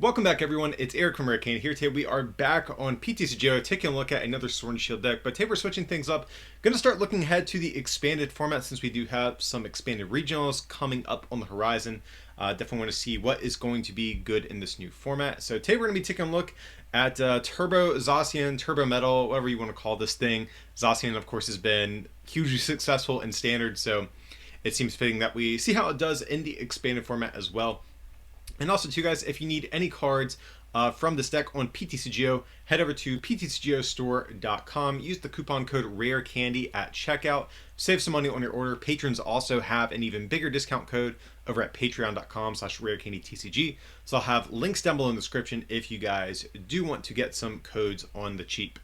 Welcome back, everyone. It's Eric from Hurricane here. Today we are back on PTCGO, taking a look at another Sword and Shield deck. But today we're switching things up. Going to start looking ahead to the expanded format since we do have some expanded regionals coming up on the horizon. Definitely want to see what is going to be good in this new format. So today we're going to be taking a look at Turbo Zacian, Turbo Metal, whatever you want to call this thing. Zacian, of course, has been hugely successful in Standard, so it seems fitting that we see how it does in the expanded format as well. And also, too, guys, if you need any cards from this deck on PTCGO, head over to ptcgostore.com. Use the coupon code RARECANDY at checkout. Save some money on your order. Patrons also have an even bigger discount code over at patreon.com/rarecandytcg. So I'll have links down below in the description if you guys do want to get some codes on the cheap.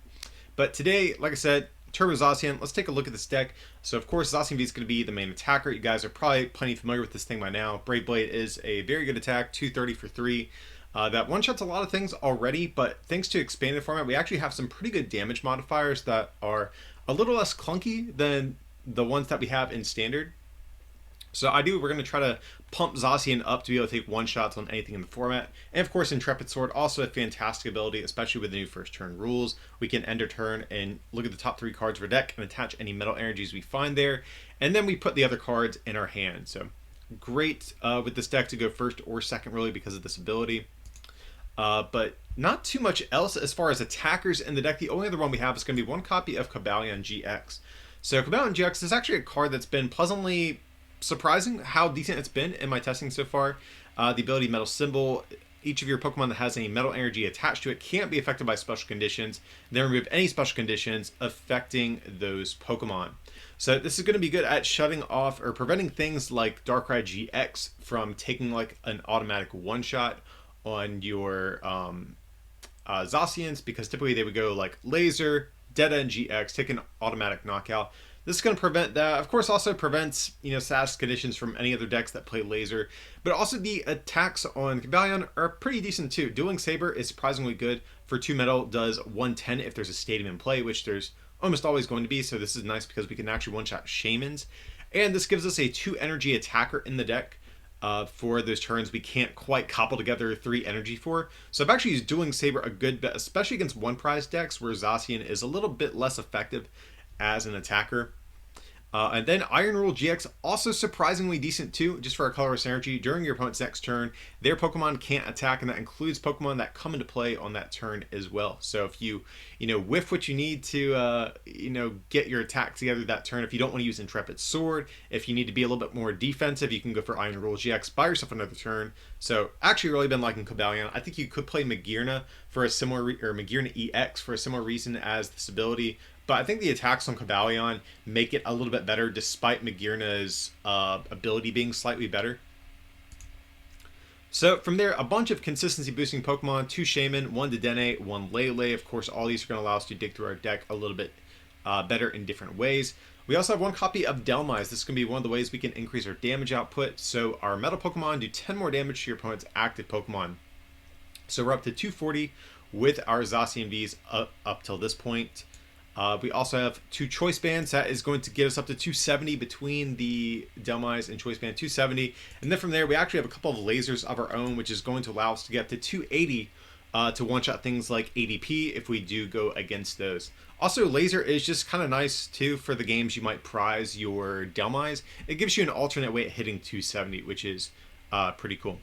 But today, like I said, Turbo Zacian, let's take a look at this deck. So, of course, Zacian V is going to be the main attacker. You guys are probably plenty familiar with this thing by now. Brave Blade is a very good attack, 230 for 3. That one-shots a lot of things already, but thanks to expanded format, we actually have some pretty good damage modifiers that are a little less clunky than the ones that we have in Standard. So we're going to try to pump Zacian up to be able to take one-shots on anything in the format. And of course, Intrepid Sword, also a fantastic ability, especially with the new first turn rules. We can end our turn and look at the top 3 cards of our deck and attach any metal energies we find there. And then we put the other cards in our hand. So great with this deck to go first or second, really, because of this ability. But not too much else as far as attackers in the deck. The only other one we have is going to be one copy of Caldwell GX. So Caldwell GX is actually a card that's been pleasantly surprising how decent it's been in my testing so far. The ability Metal Symbol, each of your Pokemon that has any metal energy attached to it can't be affected by special conditions. Then remove any special conditions affecting those Pokemon. So this is going to be good at shutting off or preventing things like Darkrai GX from taking like an automatic one-shot on your Zacians, because typically they would go like Laser, Deta, and GX, take an automatic knockout. This is going to prevent that. Of course, also prevents, status conditions from any other decks that play Laser. But also the attacks on Caldwell are pretty decent too. Dueling Saber is surprisingly good. For 2 metal, does 110 if there's a stadium in play, which there's almost always going to be. So this is nice because we can actually one-shot Shamans. And this gives us a 2 energy attacker in the deck for those turns we can't quite cobble together 3 energy for. So I've actually used Dueling Saber a good bit, especially against one-prize decks where Zacian is a little bit less effective as an attacker. And then Iron Rule GX, also surprisingly decent too, just for a colorless energy. During your opponent's next turn, their Pokemon can't attack, and that includes Pokemon that come into play on that turn as well. So if you, whiff what you need to, get your attack together that turn, if you don't want to use Intrepid Sword, if you need to be a little bit more defensive, you can go for Iron Rule GX, buy yourself another turn. So actually really been liking Caldwell. I think you could play Magearna for a similar, or Magearna EX for a similar reason as this ability. But I think the attacks on Caldwell make it a little bit better, despite Magearna's ability being slightly better. So from there, a bunch of consistency boosting Pokemon, 2 Shaman, 1 Dedenne, 1 Lele. Of course, all these are going to allow us to dig through our deck a little bit better in different ways. We also have 1 copy of Dhelmise. This is going to be one of the ways we can increase our damage output. So our metal Pokemon do 10 more damage to your opponent's active Pokemon. So we're up to 240 with our Zacian Vs up till this point. We also have 2 Choice Bands. That is going to get us up to 270 between the Dhelmise and Choice Band, 270. And then from there, we actually have a couple of lasers of our own, which is going to allow us to get to 280 to one-shot things like ADP if we do go against those. Also, Laser is just kind of nice, too, for the games you might prize your Dhelmise. It gives you an alternate way at hitting 270, which is pretty cool.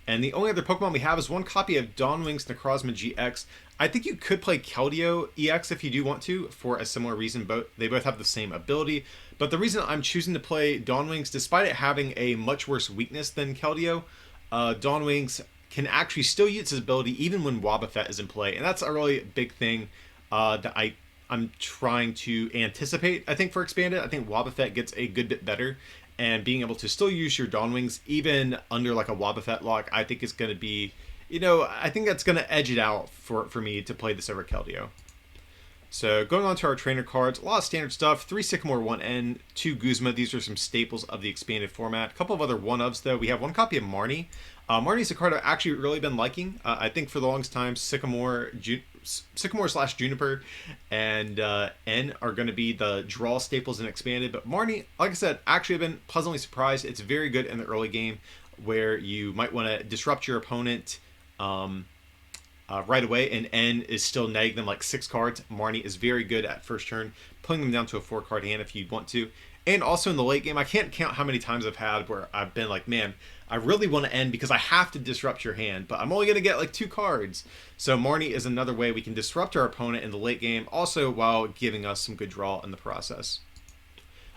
And the only other Pokemon we have is 1 copy of Dawnwing's Necrozma GX. I think you could play Keldeo EX if you do want to, for a similar reason. They both have the same ability. But the reason I'm choosing to play Dawnwings, despite it having a much worse weakness than Keldeo, Dawnwings can actually still use its ability even when Wobbuffet is in play. And that's a really big thing that I'm trying to anticipate, I think, for Expanded. I think Wobbuffet gets a good bit better. And being able to still use your Dawnwings even under like a Wobbuffet lock, I think is going to be, I think that's going to edge it out for me to play this over Keldeo. So going on to our trainer cards, a lot of standard stuff. 3 Sycamore, 1 N, 2 Guzma. These are some staples of the expanded format. A couple of other one-ofs though. We have 1 copy of Marnie. Marnie's a card I've actually really been liking. I think for the longest time, Sycamore/Juniper and N are going to be the draw staples in Expanded. But Marnie, like I said, actually I've been pleasantly surprised. It's very good in the early game where you might want to disrupt your opponent right away, and N is still netting them like 6 cards. Marnie is very good at first turn, putting them down to a 4-card hand if you want to. And also in the late game, I can't count how many times I've had where I've been like, man, I really want to end because I have to disrupt your hand, but I'm only going to get like 2 cards. So Marnie is another way we can disrupt our opponent in the late game, also while giving us some good draw in the process.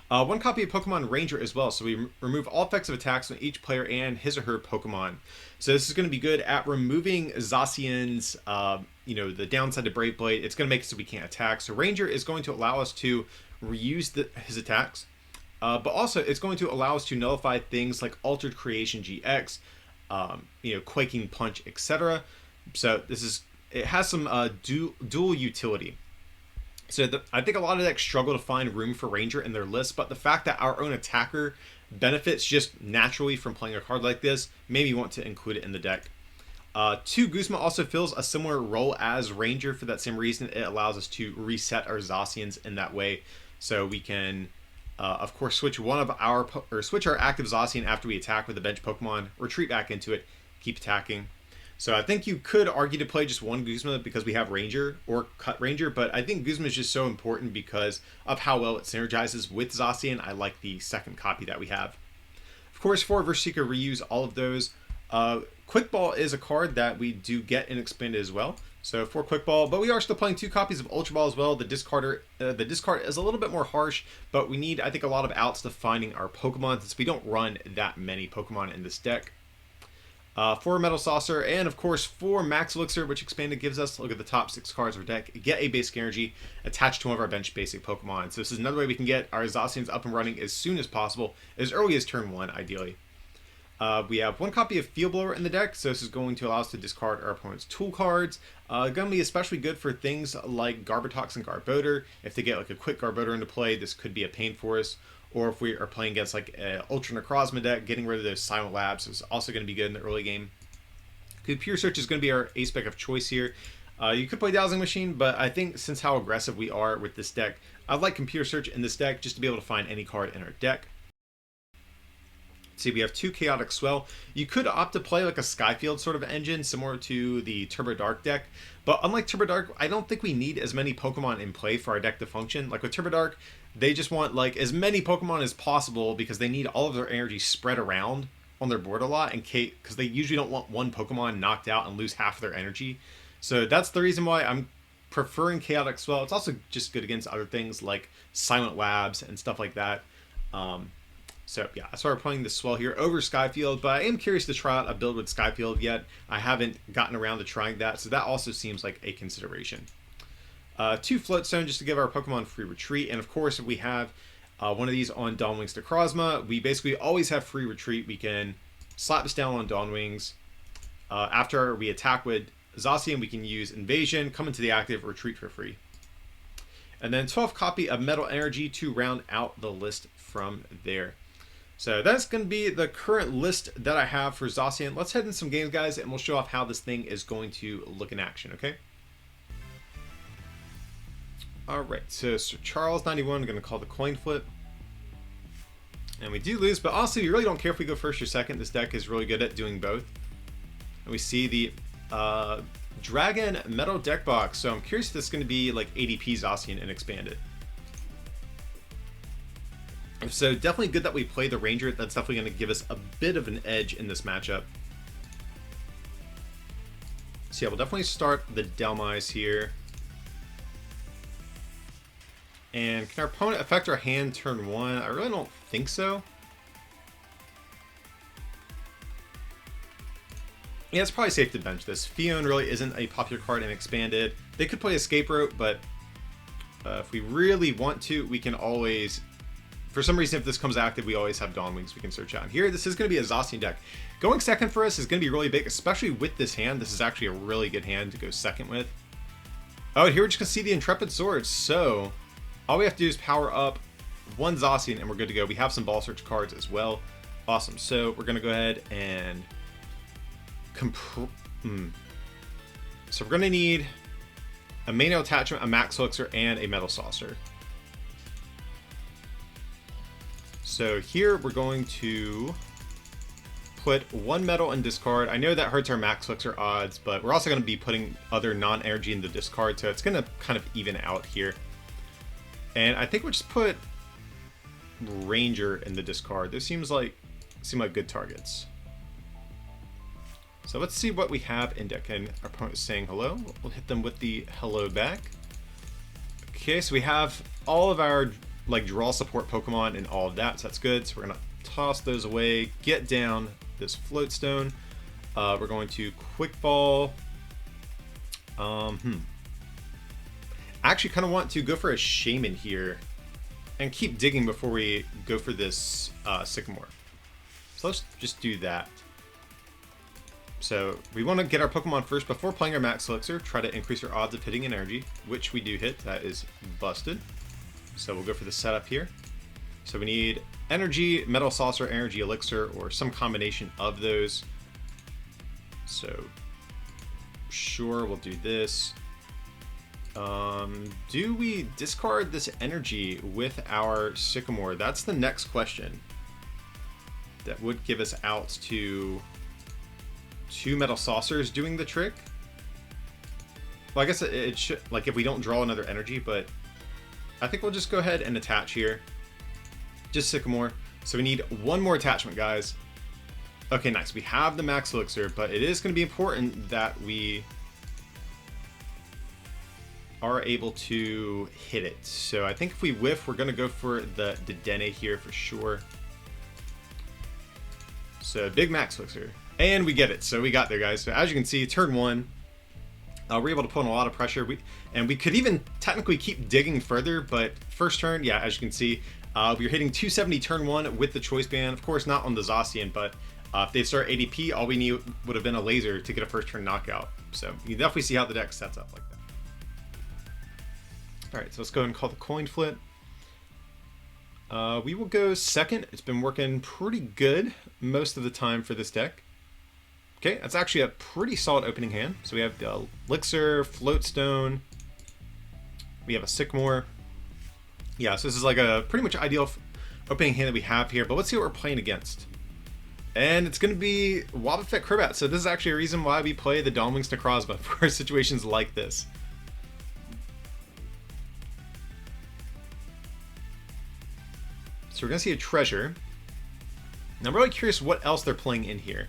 1 copy of Pokemon Ranger as well, so we remove all effects of attacks on each player and his or her Pokemon. So this is going to be good at removing Zacian's, the downside to Brave Blade. It's going to make it so we can't attack. So Ranger is going to allow us to reuse his attacks, but also it's going to allow us to nullify things like Altered Creation GX, Quaking Punch, etc. So it has some dual utility. So I think a lot of decks struggle to find room for Ranger in their list, but the fact that our own attacker benefits just naturally from playing a card like this made me want to include it in the deck. 2 Guzma also fills a similar role as Ranger for that same reason. It allows us to reset our Zacians in that way, so we can, of course, switch our active Zacian after we attack with a bench Pokemon, retreat back into it, keep attacking. So I think you could argue to play just 1 Guzma because we have Ranger or cut Ranger, but I think Guzma is just so important because of how well it synergizes with Zacian. I like the second copy that we have. Of course, for Versika, reuse all of those. Quick Ball is a card that we do get in Expanded as well. So for Quick Ball, but we are still playing 2 copies of Ultra Ball as well. The discard is a little bit more harsh, but we need, I think, a lot of outs to finding our Pokemon since we don't run that many Pokemon in this deck. 4 Metal Saucer, and of course 4 Max Elixir, which Expanded gives us. Look at the top 6 cards of our deck. Get a basic energy attached to one of our bench basic Pokemon. So this is another way we can get our Zacians up and running as soon as possible, as early as turn 1, ideally. We have 1 copy of Field Blower in the deck, so this is going to allow us to discard our opponent's tool cards. Going to be especially good for things like Garbatox and Garbodor. If they get like a quick Garbodor into play, this could be a pain for us. Or if we are playing against like an Ultra Necrozma deck, getting rid of those Silent Labs is also going to be good in the early game. Pure Search is going to be our ace spec of choice here. You could play Dowsing Machine, but I think since how aggressive we are with this deck, I'd like Computer Search in this deck just to be able to find any card in our deck. See, we have 2 Chaotic Swell. You could opt to play like a Skyfield sort of engine, similar to the Turbo Dark deck. But unlike Turbo Dark, I don't think we need as many Pokemon in play for our deck to function. Like with Turbo Dark, they just want like as many Pokemon as possible because they need all of their energy spread around on their board a lot, and because they usually don't want 1 Pokemon knocked out and lose half of their energy. So that's the reason why I'm preferring Chaotic Swell. It's also just good against other things like Silent Labs and stuff like that. So yeah, I started playing the Swell here over Skyfield, but I am curious to try out a build with Skyfield yet. I haven't gotten around to trying that, so that also seems like a consideration. 2 Floatstone just to give our Pokemon free retreat, and of course if we have one of these on Dawnwings Necrozma, we basically always have free retreat. We can slap this down on Dawnwings. After we attack with Zacian, we can use Invasion, come into the active, retreat for free. And then 12 copy of Metal Energy to round out the list from there. So that's going to be the current list that I have for Zacian. Let's head in some games, guys, and we'll show off how this thing is going to look in action, okay? Alright, so Sir Charles 91, I'm going to call the coin flip. And we do lose, but honestly, we really don't care if we go first or second. This deck is really good at doing both. And we see the Dragon Metal deck box. So I'm curious if this is going to be like ADP Zacian and Expanded. So definitely good that we play the Ranger. That's definitely going to give us a bit of an edge in this matchup. So yeah, we'll definitely start the Delmise here. And can our opponent affect our hand turn 1? I really don't think so. Yeah, it's probably safe to bench this. Fion really isn't a popular card in Expanded. They could play Escape Rope, but if we really want to, we can always... For some reason, if this comes active, we always have Dawnwings we can search out. Here, this is going to be a Zacian deck. Going second for us is going to be really big, especially with this hand. This is actually a really good hand to go second with. Oh, and here we're just going to see the Intrepid Sword. So, all we have to do is power up 1 Zacian and we're good to go. We have some Ball Search cards as well. Awesome. So, we're going to go ahead and... So, we're going to need a Mano Attachment, a Max Elixir, and a Metal Saucer. So here we're going to put 1 metal in discard. I know that hurts our Max Elixir odds, but we're also going to be putting other non-energy in the discard, so it's going to kind of even out here. And I think we'll just put Ranger in the discard. Those seem like good targets. So let's see what we have in deck. And our opponent is saying hello. We'll hit them with the hello back. Okay, so we have all of our like draw support Pokemon and all of that, so that's good. So we're gonna toss those away, get down this float stone. We're going to quick ball. I actually kind of want to go for a Shaman here and keep digging before we go for this Sycamore. So let's just do that. So we want to get our Pokemon first before playing our Max Elixir, try to increase our odds of hitting an energy, which we do hit. That is busted. So we'll go for the setup here. So we need energy, Metal Saucer, energy elixir, or some combination of those. So sure, we'll do this. Do we discard this energy with our Sycamore? That's the next question. That would give us out to 2 Metal Saucers doing the trick. Well, I guess it should, like, if we don't draw another energy, but I think we'll just go ahead and attach here. Just Sycamore. So we need 1 more attachment, guys. Okay, nice. We have the Max Elixir, but it is going to be important that we are able to hit it. So I think if we whiff, we're going to go for the Dene here for sure. So big Max Elixir. And we get it. So we got there, guys. So as you can see, turn 1, we're able to put on a lot of pressure. We could even technically keep digging further, but first turn, yeah, as you can see, we were hitting 270 turn 1 with the Choice Band. Of course, not on the Zacian, but if they start ADP, all we need would have been a laser to get a first turn knockout. So you can definitely see how the deck sets up like that. All right, so let's go ahead and call the coin flip. We will go second. It's been working pretty good most of the time for this deck. Okay, that's actually a pretty solid opening hand. So we have the Elixir, Floatstone. We have a Sycamore. Yeah, so this is like a pretty much ideal opening hand that we have here. But let's see what we're playing against. And it's going to be Wobbuffet Crobat. So this is actually a reason why we play the Dawnwings Necrozma for situations like this. So we're going to see a Treasure. Now I'm really curious what else they're playing in here.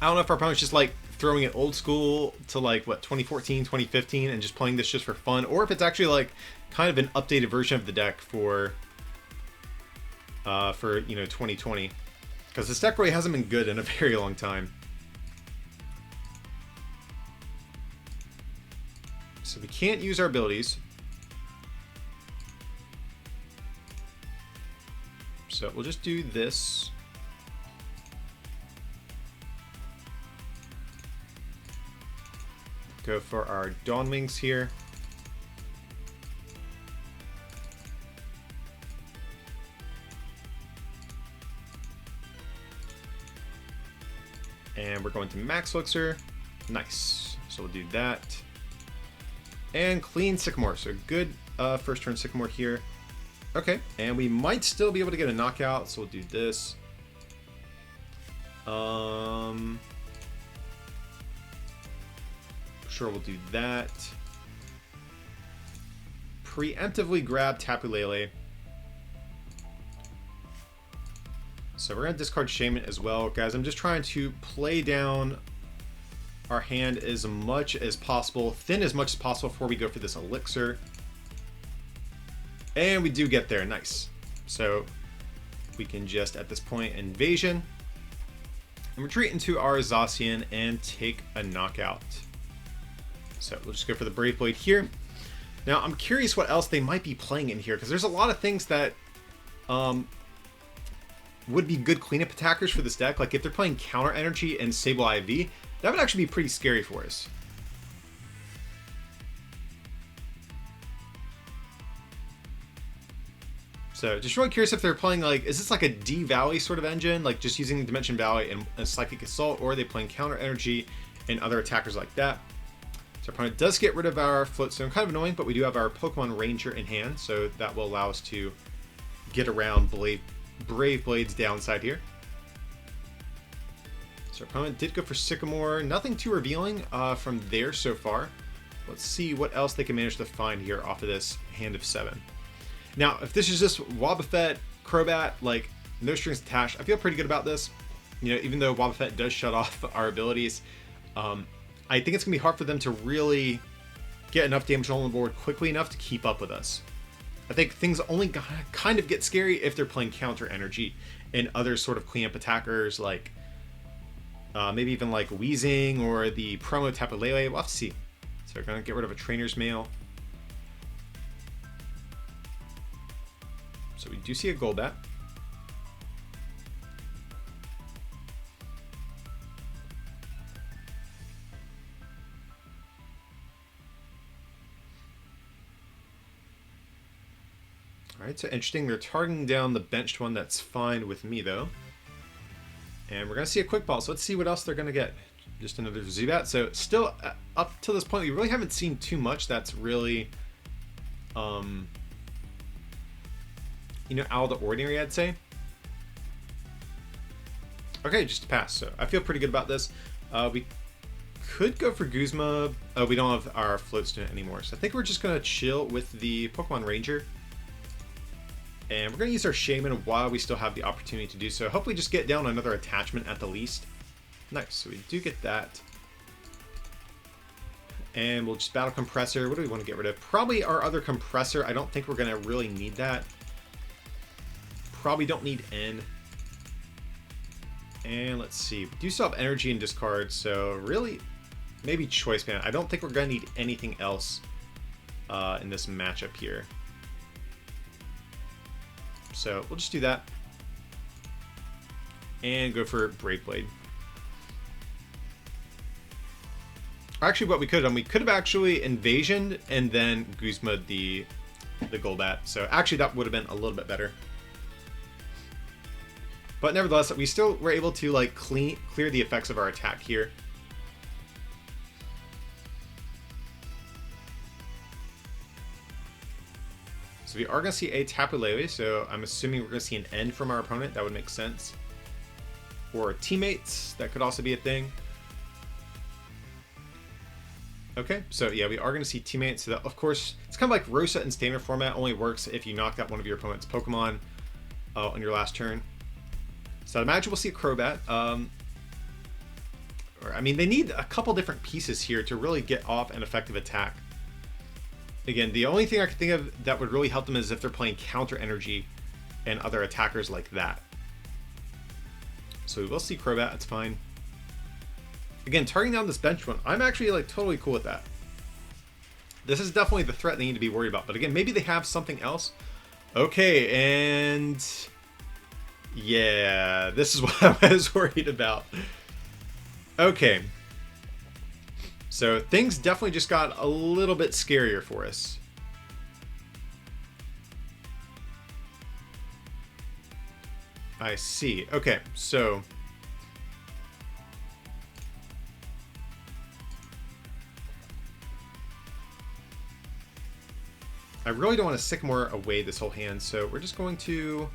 I don't know if our opponent's just like throwing it old school to like what 2014, 2015 and just playing this just for fun, or if it's actually like kind of an updated version of the deck for 2020, because this deck really hasn't been good in a very long time. So we can't use our abilities. So we'll just do this. Go for our Dawnwings here. And we're going to Max Elixir. Nice. So we'll do that. And clean Sycamore. So good first turn Sycamore here. Okay. And we might still be able to get a knockout. So we'll do this. Sure, we'll do that. Preemptively grab Tapu Lele. So we're going to discard Shaman as well. Guys, I'm just trying to play down our hand as much as possible, thin as much as possible before we go for this Elixir. And we do get there. Nice. So we can just, at this point, Invasion. And retreat into our Zacian and take a knockout. So we'll just go for the Brave Blade here. Now, I'm curious what else they might be playing in here, because there's a lot of things that would be good cleanup attackers for this deck. Like if they're playing Counter Energy and Sable IV, that would actually be pretty scary for us. So just really curious if they're playing like, is this like a D Valley sort of engine, like just using Dimension Valley and a Psychic Assault, or are they playing Counter Energy and other attackers like that? So our opponent does get rid of our Floatstone, kind of annoying, but we do have our Pokemon Ranger in hand, so that will allow us to get around Brave Blade's downside here. So opponent did go for Sycamore. Nothing too revealing from there so far. Let's see what else they can manage to find here off of this hand of 7. Now, if this is just Wobbuffet, Crobat, like no strings attached, I feel pretty good about this. You know, even though Wobbuffet does shut off our abilities, I think it's going to be hard for them to really get enough damage on the board quickly enough to keep up with us. I think things only kind of get scary if they're playing counter energy and other sort of cleanup attackers like maybe even like Weezing or the promo Tapu Lele. We'll have to see. So we're going to get rid of a Trainer's Mail. So we do see a Golbat. Alright, so interesting. They're targeting down the benched one. That's fine with me, though. And we're going to see a Quick Ball. So let's see what else they're going to get. Just another Zubat. So still, up to this point, we really haven't seen too much that's really, you know, out of the ordinary, I'd say. Okay, just a pass. So I feel pretty good about this. We could go for Guzma. Oh, we don't have our Floatstone anymore. So I think we're just going to chill with the Pokemon Ranger. And we're going to use our Shaman while we still have the opportunity to do so. Hopefully just get down another attachment at the least. Nice, so we do get that. And we'll just Battle Compressor. What do we want to get rid of? Probably our other Compressor. I don't think we're going to really need that. Probably don't need N. And let's see. We do still have Energy and Discard, so really, maybe Choice Band. I don't think we're going to need anything else in this matchup here. So we'll just do that. And go for Brave Blade. Actually, what we could have done, we could have actually Invasioned and then Guzma the Golbat. So actually that would have been a little bit better. But nevertheless, we still were able to like clear the effects of our attack here. So we are going to see a Tapu Lele, so I'm assuming we're going to see an N from our opponent. That would make sense. Or teammates, that could also be a thing. Okay, so yeah, we are going to see teammates. So that, of course, it's kind of like Rosa in standard format. Only works if you knocked out one of your opponent's Pokemon on your last turn. So I imagine we'll see a Crobat. I mean, they need a couple different pieces here to really get off an effective attack. Again, the only thing I can think of that would really help them is if they're playing counter energy and other attackers like that. So we will see Crobat, it's fine. Again, targeting down this bench one, I'm actually like totally cool with that. This is definitely the threat they need to be worried about. But again, maybe they have something else. Okay, and yeah, this is what I was worried about. Okay. So things definitely just got a little bit scarier for us. I see. Okay, so I really don't want to Sycamore away this whole hand, so we're just going to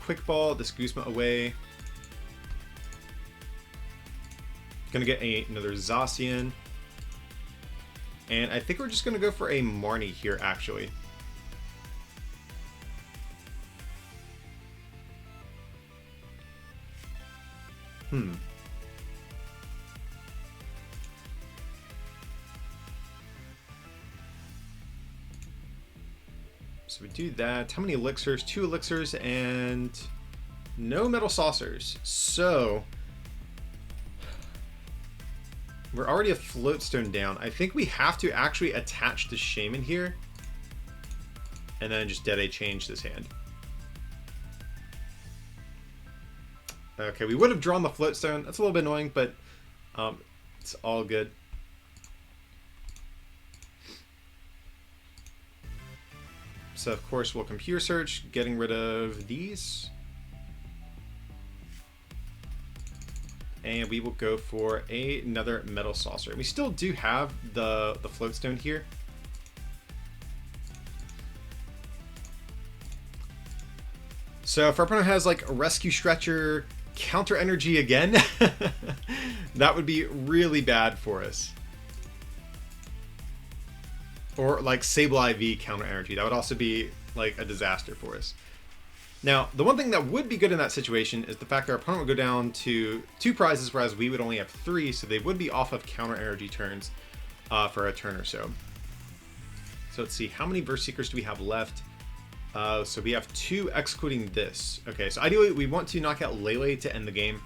Quick Ball this Guzma away. Gonna get another Zacian. And I think we're just gonna go for a Marnie here, actually. So we do that. How many elixirs? 2 elixirs and no metal saucers. So we're already a Floatstone down. I think we have to actually attach the Shaman here and then just Dead-Eye change this hand. Okay, we would have drawn the Floatstone. That's a little bit annoying, but it's all good. So of course we'll computer search, getting rid of these. And we will go for another Metal Saucer. We still do have the Floatstone here. So if our opponent has like a Rescue Stretcher, counter energy again, that would be really bad for us. Or like Sable IV counter energy, that would also be like a disaster for us. Now, the one thing that would be good in that situation is the fact that our opponent would go down to 2 prizes, whereas we would only have 3, so they would be off of counter energy turns for a turn or so. So let's see, how many Verse Seekers do we have left? So we have 2 executing this. Okay, so ideally we want to knock out Lele to end the game.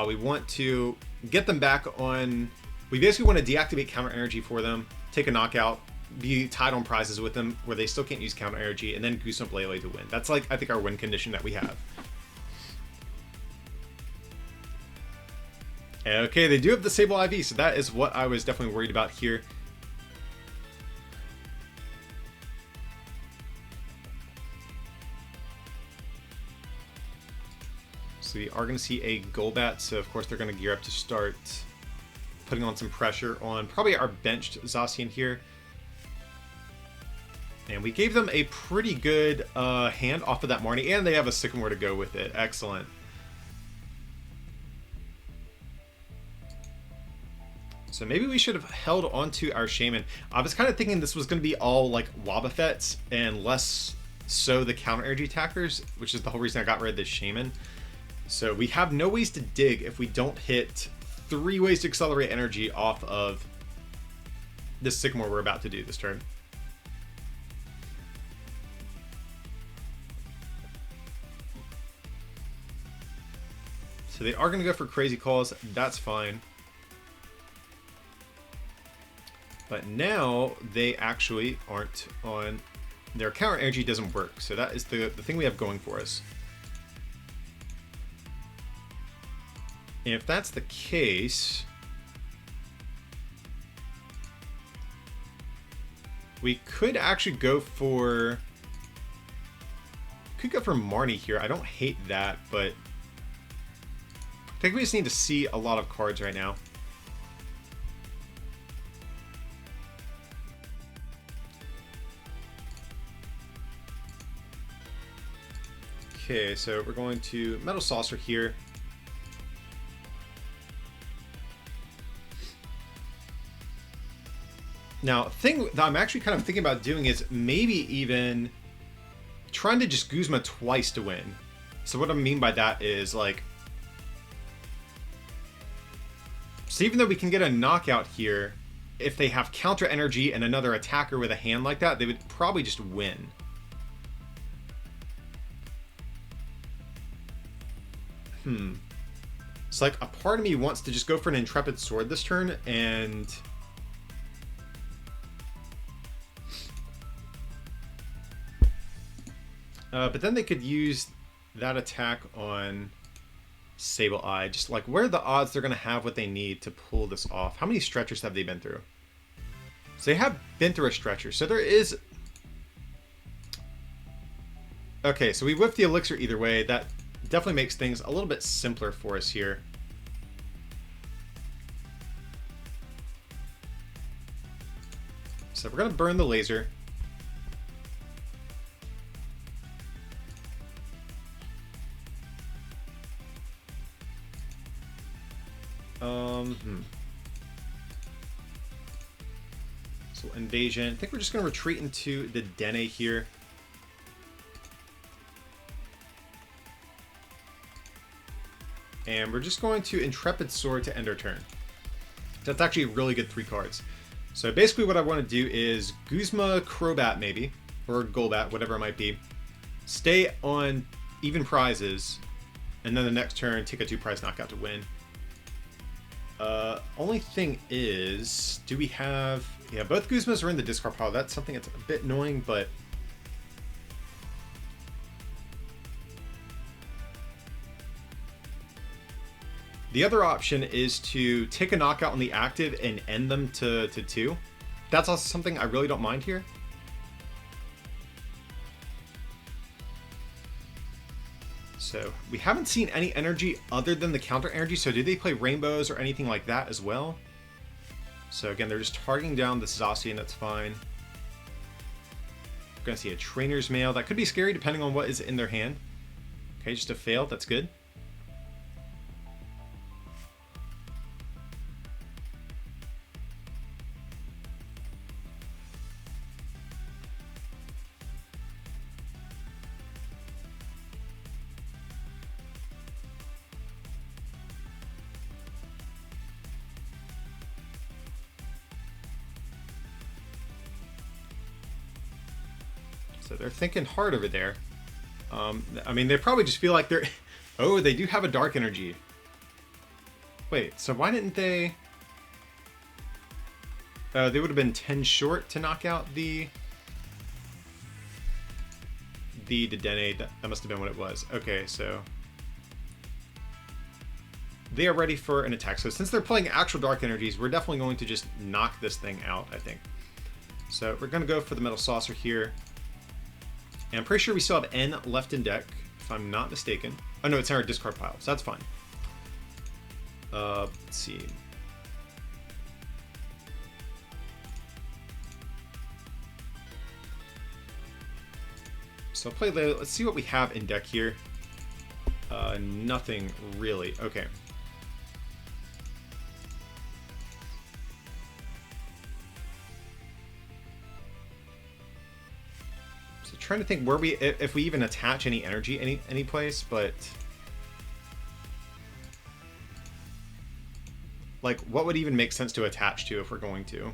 We want to get them back on... We basically want to deactivate counter energy for them, take a knockout, be tied on prizes with them where they still can't use counter energy, and then goose up Lele to win. That's like, I think, our win condition that we have. Okay, they do have the Sable IV, so that is what I was definitely worried about here. So we are going to see a Golbat, so of course they're going to gear up to start putting on some pressure on probably our benched Zacian here. And we gave them a pretty good hand off of that Marnie, and they have a Sycamore to go with it. Excellent. So maybe we should have held onto our Shaman. I was kind of thinking this was going to be all like Wobbuffets and less so the counter energy attackers, which is the whole reason I got rid of this Shaman. So we have no ways to dig if we don't hit 3 ways to accelerate energy off of this Sycamore we're about to do this turn. So they are going to go for Crazy Calls. That's fine. But now they actually aren't on... Their counter energy doesn't work. So that is the thing we have going for us. And if that's the case... We could actually go for... Could go for Marnie here. I don't hate that, but... I think we just need to see a lot of cards right now. Okay, so we're going to Metal Saucer here. Now, the thing that I'm actually kind of thinking about doing is maybe even trying to just Guzma twice to win. So what I mean by that is like... So even though we can get a knockout here, if they have counter energy and another attacker with a hand like that, they would probably just win. It's like a part of me wants to just go for an Intrepid Sword this turn and... but then they could use that attack on Sable Eye. Just like, where are the odds they're going to have what they need to pull this off? How many stretchers have they been through? So they have been through a stretcher. So there is... Okay, so we whiffed the Elixir either way. That definitely makes things a little bit simpler for us here. So we're going to burn the laser. So invasion. I think we're just going to retreat into the Dene here. And we're just going to Intrepid Sword to end our turn. That's actually a really good 3 cards. So basically what I want to do is Guzma Crobat maybe, or Golbat, whatever it might be. Stay on even prizes, and then the next turn take a 2-prize knockout to win. Only thing is, do we have... Yeah, both Guzmas are in the discard pile. That's something that's a bit annoying, but... The other option is to take a knockout on the active and end them to 2. That's also something I really don't mind here. So we haven't seen any energy other than the counter energy. So do they play rainbows or anything like that as well? So again, they're just targeting down the Zacian. That's fine. We're going to see a Trainer's Mail. That could be scary depending on what is in their hand. Okay, just a fail. That's good. So they're thinking hard over there. I mean, they probably just feel like they're... Oh, they do have a dark energy. Wait, so why didn't they... they would have been 10 short to knock out the Dedenne. That must have been what it was. Okay, so... They are ready for an attack. So since they're playing actual dark energies, we're definitely going to just knock this thing out, I think. So we're going to go for the Metal Saucer here. And I'm pretty sure we still have N left in deck, if I'm not mistaken. Oh no, it's in our discard pile, so that's fine. Let's see. So I'll play later. Let's see what we have in deck here. Nothing really. Okay. Trying to think where we, if we even attach any energy any place, but like what would even make sense to attach to if we're going to,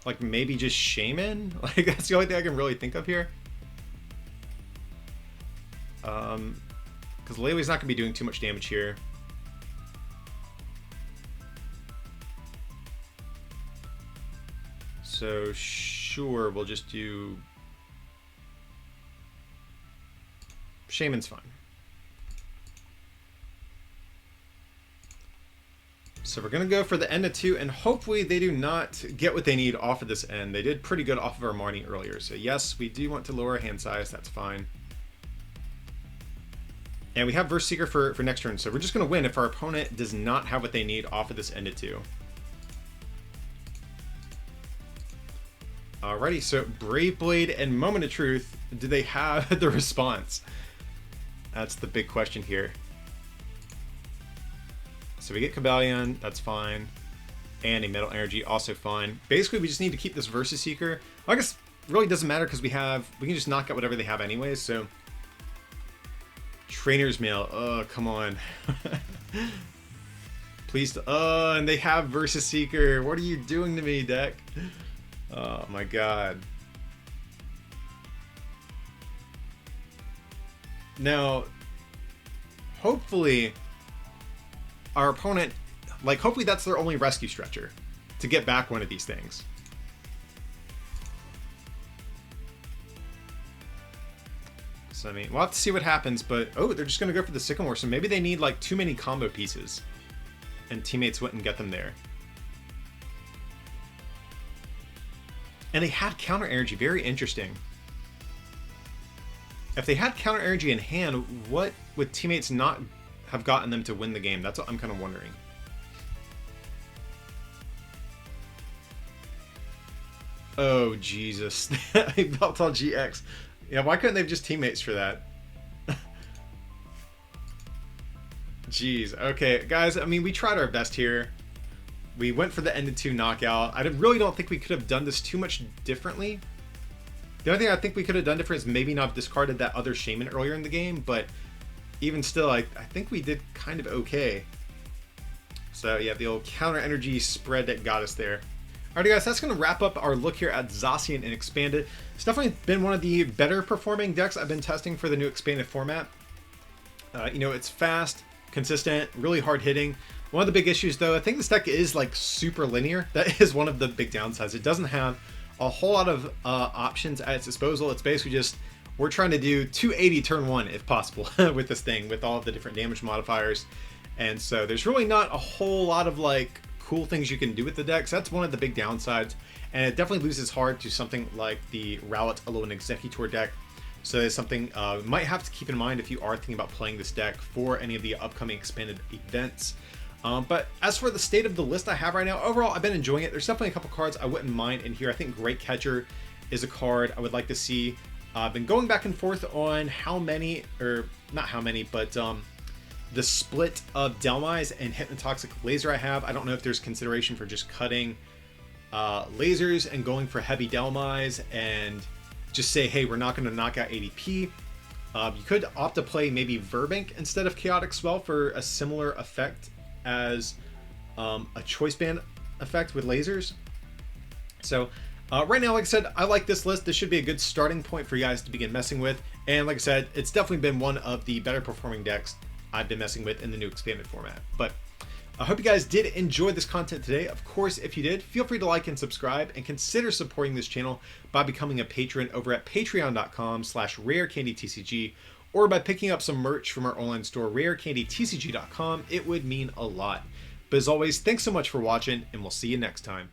like maybe just Shaman. Like that's the only thing I can really think of here. Because Lele's not gonna be doing too much damage here. So sure, we'll just do Shaman's fine. So we're going to go for the end of 2, and hopefully they do not get what they need off of this end. They did pretty good off of our Marnie earlier. So yes, we do want to lower our hand size. That's fine. And we have Verse Seeker for next turn. So we're just going to win if our opponent does not have what they need off of this end of 2. Alrighty, so Brave Blade and Moment of Truth. Do they have the response? That's the big question here. So we get Cabellion, that's fine. And a Metal Energy, also fine. Basically, we just need to keep this Versus Seeker. Well, I guess it really doesn't matter because we can just knock out whatever they have anyways, so. Trainer's Mail, oh, come on. Please, and they have Versus Seeker. What are you doing to me, deck? Oh my god. Now, hopefully, our opponent, like, hopefully that's their only rescue stretcher to get back one of these things. So, I mean, we'll have to see what happens, but, oh, they're just going to go for the Sycamore, so maybe they need, like, too many combo pieces, and teammates wouldn't get them there. And they had Counter Energy, very interesting. If they had Counter Energy in hand, what would teammates not have gotten them to win the game? That's what I'm kind of wondering. Oh, Jesus. Beltal GX. Yeah, why couldn't they have just teammates for that? Jeez. Okay, guys, I mean, we tried our best here. We went for the end of 2 knockout. I really don't think we could have done this too much differently. The only thing I think we could have done different is maybe not have discarded that other Shaman earlier in the game, but even still, I think we did kind of okay. So yeah, the old counter energy spread that got us there. Alrighty guys, that's going to wrap up our look here at Zacian and Expanded. It's definitely been one of the better performing decks I've been testing for the new Expanded format. You know, it's fast, consistent, really hard hitting. One of the big issues though, I think this deck is like super linear. That is one of the big downsides. It doesn't have a whole lot of options at its disposal. It's basically just, we're trying to do 280 turn 1 if possible with this thing, with all of the different damage modifiers. And so there's really not a whole lot of like cool things you can do with the deck. So that's one of the big downsides. And it definitely loses hard to something like the Rowlet Alone Executor deck. So it's something you might have to keep in mind if you are thinking about playing this deck for any of the upcoming Expanded events. But as for the state of the list I have right now, overall, I've been enjoying it. There's definitely a couple cards I wouldn't mind in here. I think Great Catcher is a card I would like to see I've been going back and forth on how many, or not how many, but the split of Delmise and Hypnotoxic Laser I have. I don't know if there's consideration for just cutting lasers and going for heavy Delmise and just say, hey, we're not going to knock out ADP. You could opt to play maybe Verbank instead of Chaotic Swell for a similar effect as a Choice Band effect with lasers. So right now, like I said, I like this list. This should be a good starting point for you guys to begin messing with. And like I said, it's definitely been one of the better performing decks I've been messing with in the new expanded format. But I hope you guys did enjoy this content today. Of course, if you did, feel free to like and subscribe, and consider supporting this channel by becoming a patron over at patreon.com/rarecandytcg, or by picking up some merch from our online store, rarecandytcg.com. It would mean a lot. But as always, thanks so much for watching, and we'll see you next time.